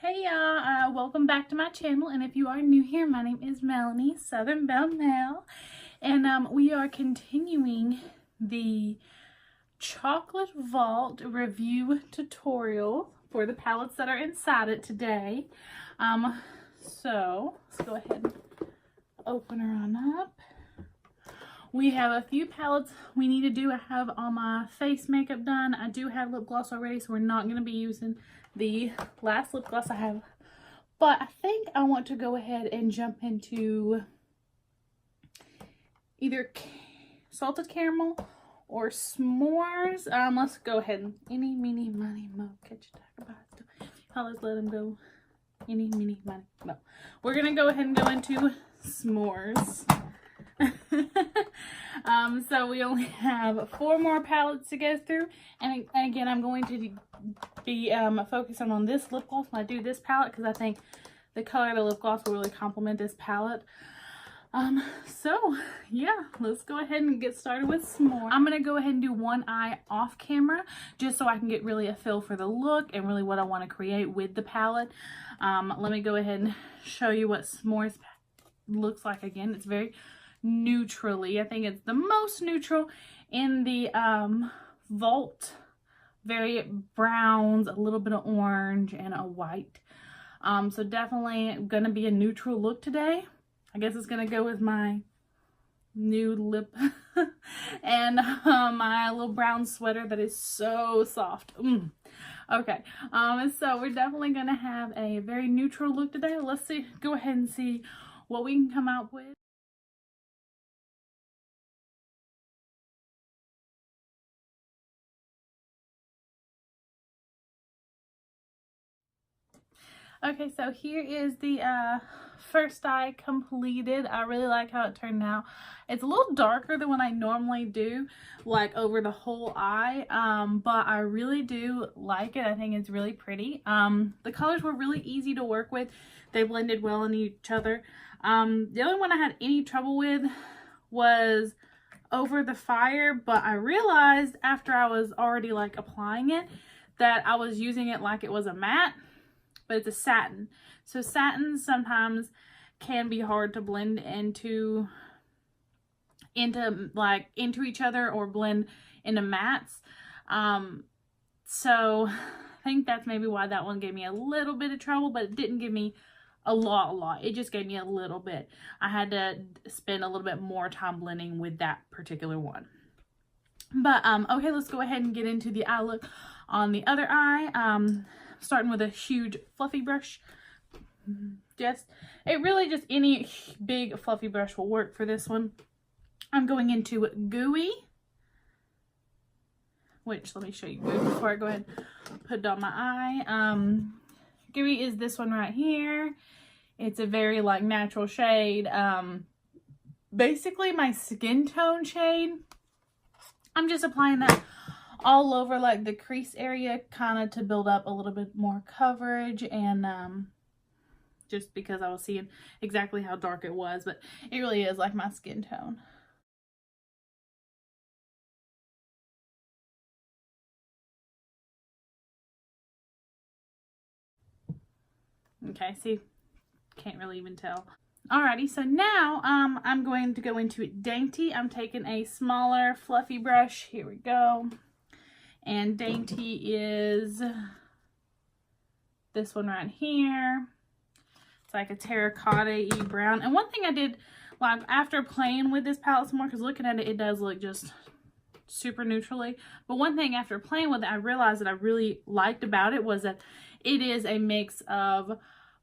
Hey y'all, welcome back to my channel, and if you are new here, my name is Melanie, Southern Belle Mel, and we are continuing the Chocolate Vault review tutorial for the palettes that are inside it today. So let's go ahead and open her on up. We have a few palettes we need to do. I have all my face makeup done. I do have lip gloss already, so we're not going to be using the last lip gloss I have. But I think I want to go ahead and jump into either salted caramel or s'mores. Let's go ahead and eeny, meeny, miny, mo, catch a tiger by its tail. Let's let him go. Eeny, meeny, miny, mo. We're going to go ahead and go into s'mores. So we only have 4 more palettes to go through, and again I'm going to be focusing on this lip gloss when I do this palette, because I think the color of the lip gloss will really complement this palette. So yeah, let's go ahead and get started with s'mores. I'm gonna go ahead and do one eye off camera just so I can get really a feel for the look and really what I want to create with the palette. Let me go ahead and show you what s'mores looks like. Again, it's very neutrally. I think it's the most neutral in the Vault. Very browns, a little bit of orange, and a white. So definitely gonna be a neutral look today. I guess it's gonna go with my new lip and my little brown sweater that is so soft. Okay, so we're definitely gonna have a very neutral look today. Let's go ahead and see what we can come out with. Okay, so here is the first eye completed. I really like how it turned out. It's a little darker than what I normally do, like over the whole eye, but I really do like it. I think it's really pretty. The colors were really easy to work with. They blended well in each other. The only one I had any trouble with was over the fire, but I realized after I was already like applying it that I was using it like it was a matte. But it's a satin. So satins sometimes can be hard to blend into each other or blend into mattes. So I think that's maybe why that one gave me a little bit of trouble, but it didn't give me a lot. It just gave me a little bit. I had to spend a little bit more time blending with that particular one. But okay, let's go ahead and get into the eye look on the other eye. Starting with a huge fluffy brush. Any big fluffy brush will work for this one. I'm going into Gooey, which let me show you Gooey before I go ahead and put it on my eye. Gooey is this one right here. It's a very like natural shade. Basically my skin tone shade. I'm just applying that all over like the crease area, kind of to build up a little bit more coverage, and just because I was seeing exactly how dark it was, but it really is like my skin tone. Okay, see, can't really even tell. Alrighty, so now I'm going to go into Dainty. I'm taking a smaller fluffy brush. Here we go. And Dainty is this one right here. It's like a terracotta-y brown. And one thing I did, like after playing with this palette some more, because looking at it, it does look just super neutrally. But one thing after playing with it, I realized that I really liked about it was that it is a mix of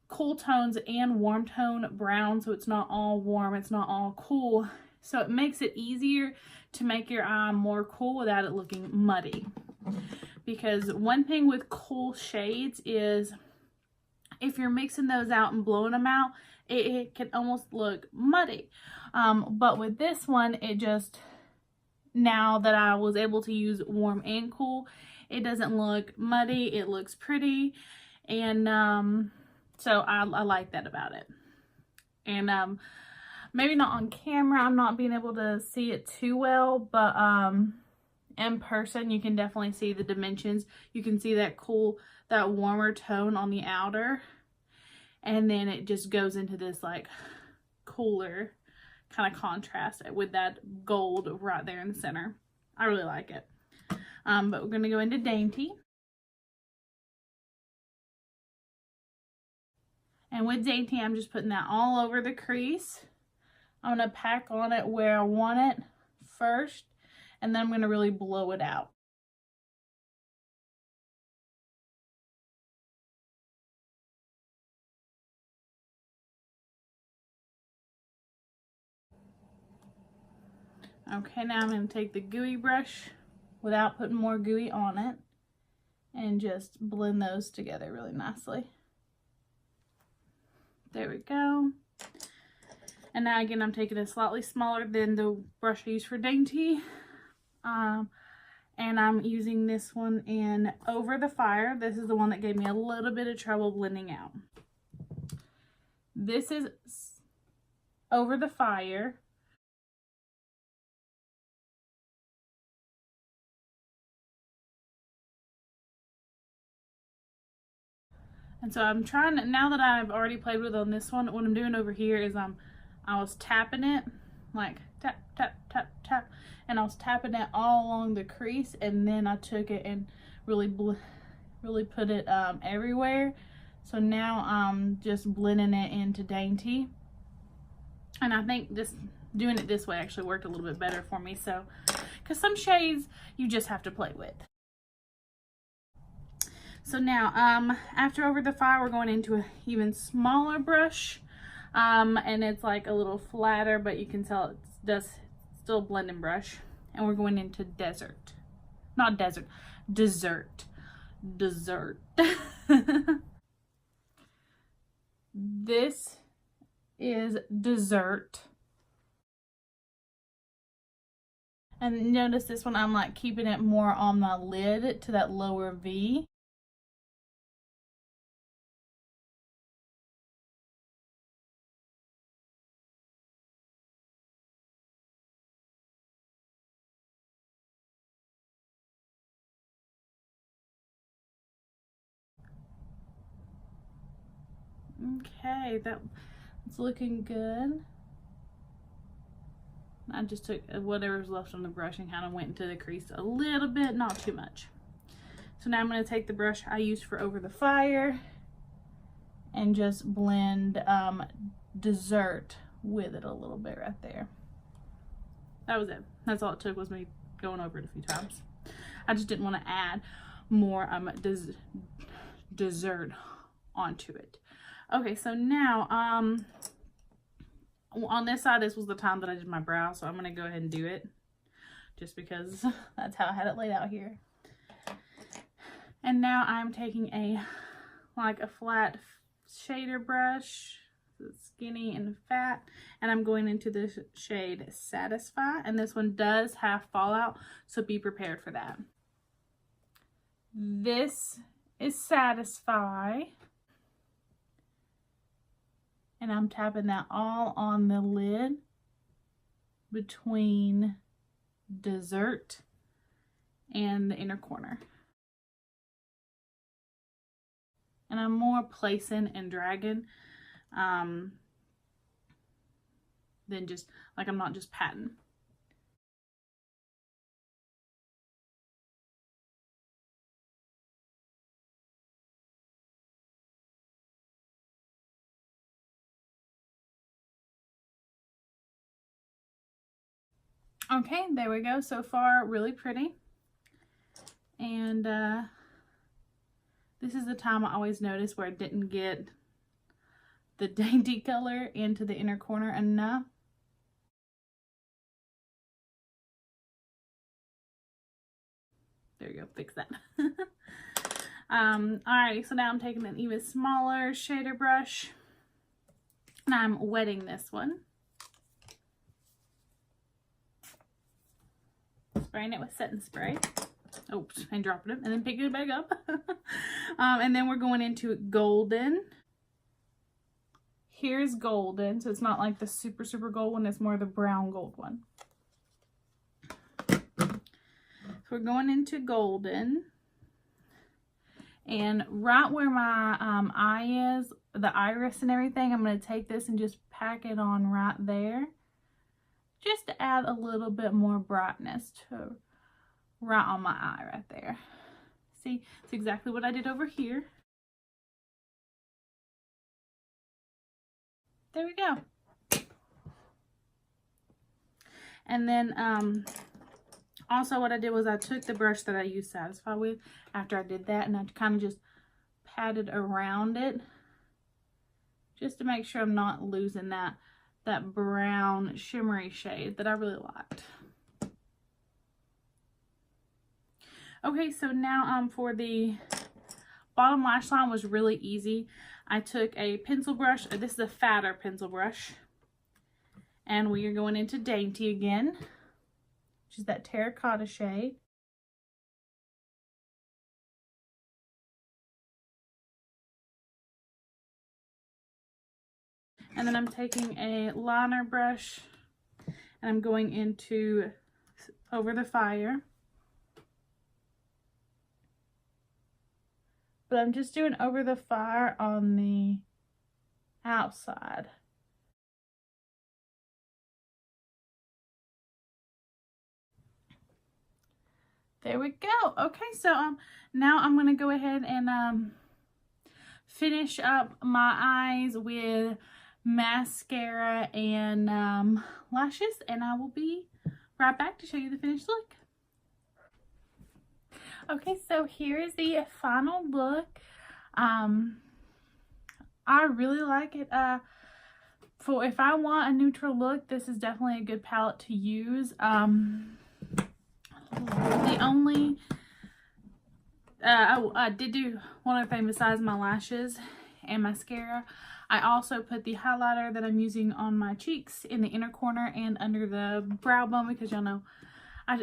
cool tones and warm tone brown. So it's not all warm, it's not all cool. So it makes it easier to make your eye more cool without it looking muddy. Because one thing with cool shades is if you're mixing those out and blowing them out, it can almost look muddy. But with this one, it just, now that I was able to use warm and cool, it doesn't look muddy. It looks pretty. And so I like that about it. And maybe not on camera, I'm not being able to see it too well, but in person you can definitely see the dimensions. You can see that that warmer tone on the outer, and then it just goes into this like cooler kind of contrast with that gold right there in the center. I really like it. But we're going to go into Dainty. And with Dainty, I'm just putting that all over the crease. I'm going to pack on it where I want it first, and then I'm going to really blow it out. Okay, now I'm going to take the gooey brush without putting more gooey on it and just blend those together really nicely. There we go. And now again, I'm taking it slightly smaller than the brush I used for Dainty. And I'm using this one in Over the Fire. This is the one that gave me a little bit of trouble blending out. This is Over the Fire. And so I'm trying, now that I've already played with on this one, what I'm doing over here is I was tapping it, like tap, tap, tap, tap, and I was tapping it all along the crease, and then I took it and really put it everywhere. So now I'm just blending it into Dainty. And I think doing it this way actually worked a little bit better for me. So, because some shades you just have to play with. So now, after Over the Fire, we're going into an even smaller brush. And it's like a little flatter, but you can tell it's still a blending brush. And we're going into Desert. Not Desert. Dessert. Dessert. This is Dessert. And notice this one, I'm like keeping it more on my lid to that lower V. Okay, that's looking good. I just took whatever's left on the brush and kind of went into the crease a little bit, not too much. So now I'm going to take the brush I used for Over the Fire and just blend Dessert with it a little bit right there. That was it. That's all it took, was me going over it a few times. I just didn't want to add more dessert onto it. Okay, so now on this side, this was the time that I did my brow, so I'm going to go ahead and do it just because that's how I had it laid out here. And now I'm taking a flat shader brush, skinny and fat, and I'm going into the shade Satisfy, and this one does have fallout, so be prepared for that. This is Satisfy. And I'm tapping that all on the lid between Dessert and the inner corner. And I'm more placing and dragging than just, like, I'm not just patting. Okay, there we go. So far, really pretty. And this is the time I always notice where I didn't get the Dainty color into the inner corner enough. There you go, fix that. Alrighty, so now I'm taking an even smaller shader brush and I'm wetting this one. Spraying it with setting spray. Oops, and dropping it and then picking it back up. And then we're going into Golden. Here's Golden, so it's not like the super gold one, it's more the brown gold one. So we're going into Golden. And right where my eye is, the iris and everything, I'm going to take this and just pack it on right there. Just to add a little bit more brightness to right on my eye right there. See, it's exactly what I did over here. There we go. And then also what I did was I took the brush that I used Satisfy with after I did that, and I kind of just patted around it just to make sure I'm not losing that brown shimmery shade that I really liked. Okay, so now for the bottom lash line was really easy. I took a pencil brush. This is a fatter pencil brush. And we are going into Dainty again, which is that terracotta shade. And then I'm taking a liner brush and I'm going into Over the Fire. But I'm just doing Over the Fire on the outside. There we go. Okay, so now I'm going to go ahead and finish up my eyes with mascara and lashes, and I will be right back to show you the finished look. Okay, so here is the final look. I really like it. For if I want a neutral look, this is definitely a good palette to use. The only I did do one other thing besides my lashes and mascara. I also put the highlighter that I'm using on my cheeks in the inner corner and under the brow bone, because y'all know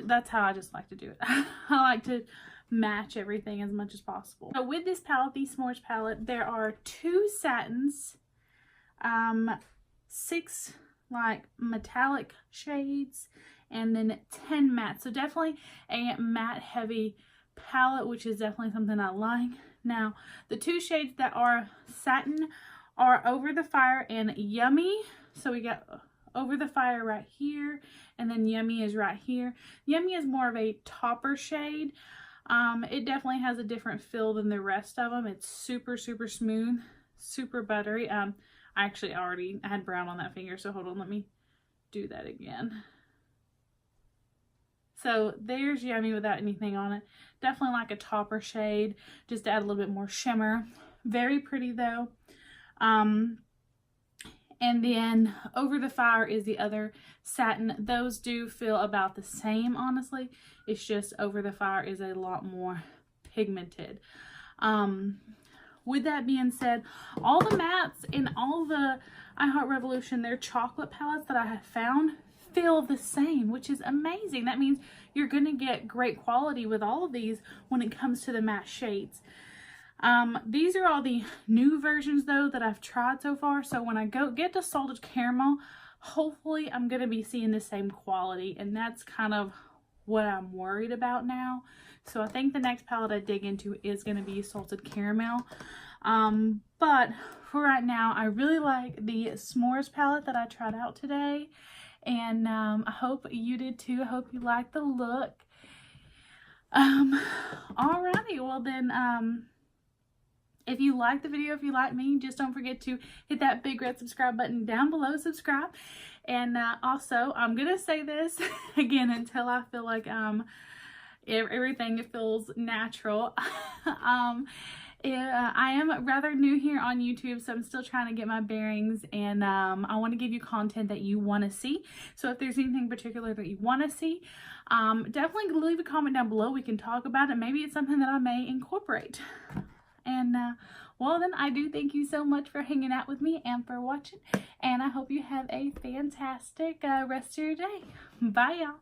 that's how I just like to do it. I like to match everything as much as possible. So with this palette, the S'mores palette, there are 2 satins, 6 like metallic shades, and then 10 matte. So definitely a matte heavy palette, which is definitely something I like. Now, the 2 shades that are satin are Over the Fire and Yummy. So we got Over the Fire right here, and then Yummy is right here. Yummy is more of a topper shade. It definitely has a different feel than the rest of them. It's super, super smooth, super buttery. I actually already had brown on that finger, so hold on, let me do that again. So there's Yummy without anything on it. Definitely like a topper shade, just to add a little bit more shimmer. Very pretty though. And then Over the Fire is the other satin. Those do feel about the same, honestly. It's just Over the Fire is a lot more pigmented. With that being said, all the mattes in all the I Heart Revolution, their chocolate palettes that I have found, feel the same, which is amazing. That means you're going to get great quality with all of these when it comes to the matte shades. These are all the new versions though that I've tried so far. So when I get to Salted Caramel, hopefully I'm going to be seeing the same quality, and that's kind of what I'm worried about now. So I think the next palette I dig into is going to be Salted Caramel. But for right now, I really like the S'mores palette that I tried out today. And I hope you did too. I hope you liked the look. Alrighty, well then, if you like the video, if you like me, just don't forget to hit that big red subscribe button down below, subscribe. And also, I'm gonna say this again until I feel like everything feels natural. I am rather new here on YouTube, so I'm still trying to get my bearings, and I want to give you content that you want to see. So if there's anything particular that you want to see, definitely leave a comment down below. We can talk about it. Maybe it's something that I may incorporate. And well then, I do thank you so much for hanging out with me and for watching, and I hope you have a fantastic rest of your day. Bye y'all.